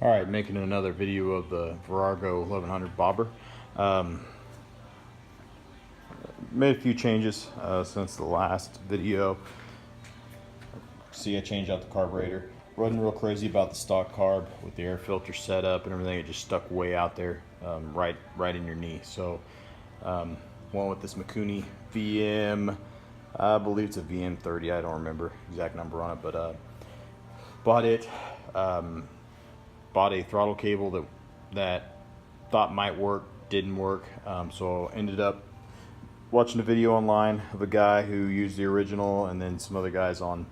Alright, making another video of the Virago 1100 bobber. Made a few changes since the last video. See, I changed out the carburetor. Wasn't real crazy about the stock carb with the air filter set up and everything. It just stuck way out there, right in your knee. So went with this Mikuni VM. I believe it's a VM30. I don't remember exact number on it, but bought it. Bought a throttle cable that thought might work, didn't work. So ended up watching a video online of a guy who used the original, and then some other guys on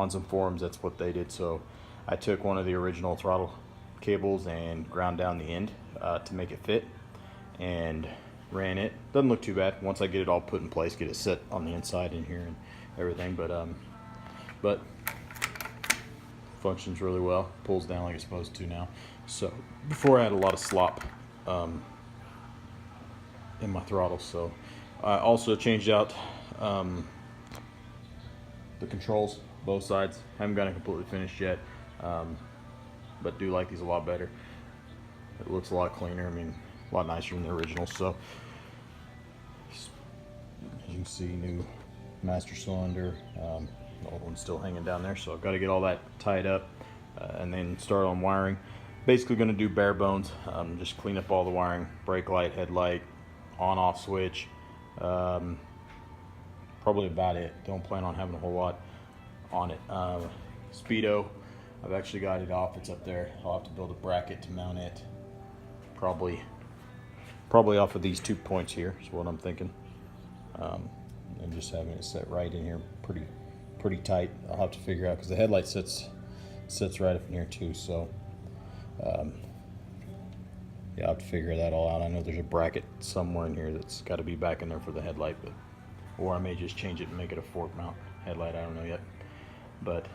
some forums. That's what they did. So I took one of the original throttle cables and ground down the end to make it fit, and ran it. Doesn't look too bad once I get it all put in place, get it set on the inside in here and everything. But functions really well, pulls down like it's supposed to now. So before I had a lot of slop in my throttle. So I also changed out the controls, both sides. Haven't got it completely finished yet, but do like these a lot better. It looks a lot cleaner, I mean a lot nicer than the original. So as you can see, new master cylinder. The old one's still hanging down there, so I've got to get all that tied up and then start on wiring. Basically going to do bare bones, just clean up all the wiring, brake light, headlight, on-off switch, probably about it. Don't plan on having a whole lot on it. Speedo, I've actually got it off, it's up there. I'll have to build a bracket to mount it, probably off of these 2 points here is what I'm thinking, and just having it set right in here pretty tight. I'll have to figure out, because the headlight sits right up in here too. So yeah, I'll have to figure that all out. I know there's a bracket somewhere in here that's got to be back in there for the headlight, but or I may just change it and make it a fork mount headlight. I don't know yet, but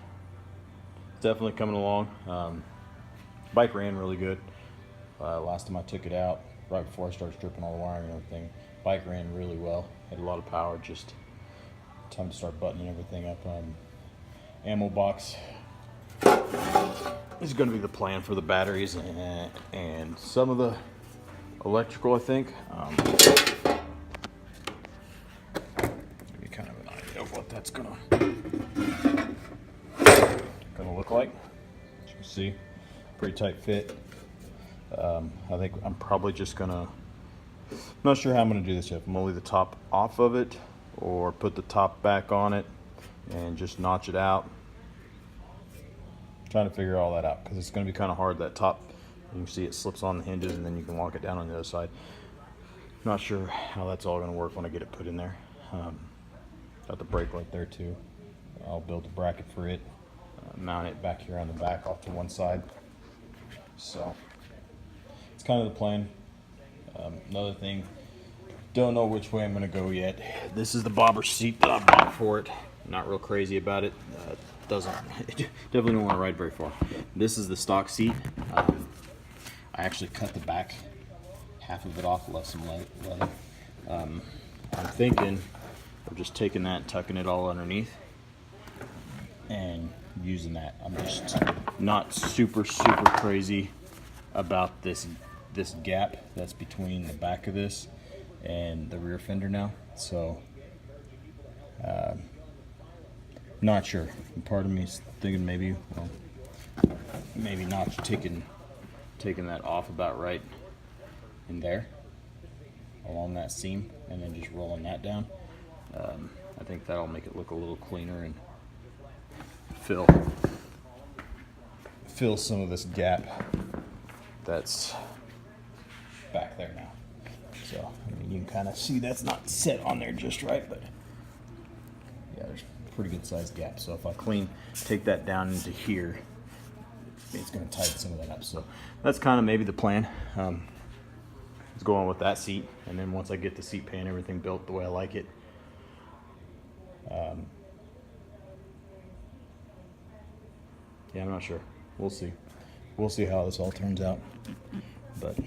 it's definitely coming along. Bike ran really good. Last time I took it out, right before I started stripping all the wiring and everything, bike ran really well. Had a lot of power. Just time to start buttoning everything up. Ammo box is going to be the plan for the batteries and some of the electrical, I think. Give you kind of an idea of what that's gonna look like. As you can see, pretty tight fit. I think I'm probably just gonna, not sure how I'm gonna do this yet. I'm gonna leave the top off of it or put the top back on it and just notch it out. Trying to figure all that out, because it's going to be kind of hard. That top, you can see it slips on the hinges and then you can lock it down on the other side. Not sure how that's all going to work when I get it put in there. Got the brake light there too. I'll build a bracket for it, mount it back here on the back off to one side. So it's kind of the plan. Another thing, don't know which way I'm going to go yet. This is the bobber seat that I bought for it. Not real crazy about it. Definitely don't want to ride very far. This is the stock seat. I actually cut the back half of it off, left some leather. I'm thinking of just taking that and tucking it all underneath and using that. I'm just not super crazy about this gap that's between the back of this and the rear fender now. So not sure. Part of me is thinking maybe not taking that off about right in there along that seam, and then just rolling that down. I think that'll make it look a little cleaner and fill some of this gap that's back there now. So I mean, you can kind of see that's not set on there just right, but yeah, there's pretty good sized gap. So if I take that down into here, it's going to tighten some of that up. So that's kind of maybe the plan. Let's go on with that seat, and then once I get the seat pan, everything built the way I like it, yeah, I'm not sure. We'll see how this all turns out. But let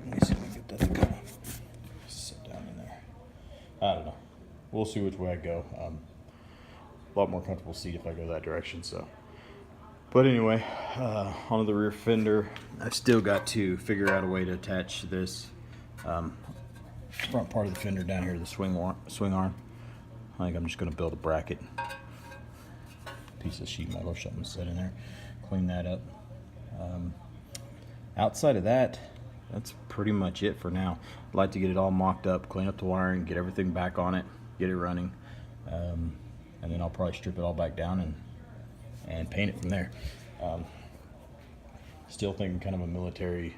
me see if I can get that to kind of sit down in there. I don't know. We'll see which way I go. A lot more comfortable seat if I go that direction. So But anyway, onto the rear fender. I've still got to figure out a way to attach this front part of the fender down here to the swing arm. I think I'm just going to build a bracket, piece of sheet metal or something set in there, clean that up. Outside of that, that's pretty much it for now. I'd like to get it all mocked up, clean up the wiring, get everything back on it, get it running, and then I'll probably strip it all back down and paint it from there. Still thinking kind of a military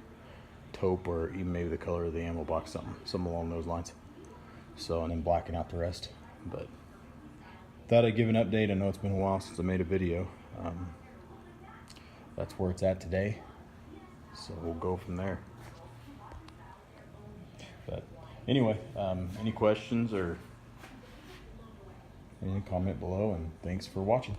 taupe, or even maybe the color of the ammo box, something along those lines. So, and then blacken out the rest. But thought I'd give an update. I know it's been a while since I made a video. That's where it's at today. So we'll go from there. But anyway, any questions or anything, comment below, and thanks for watching.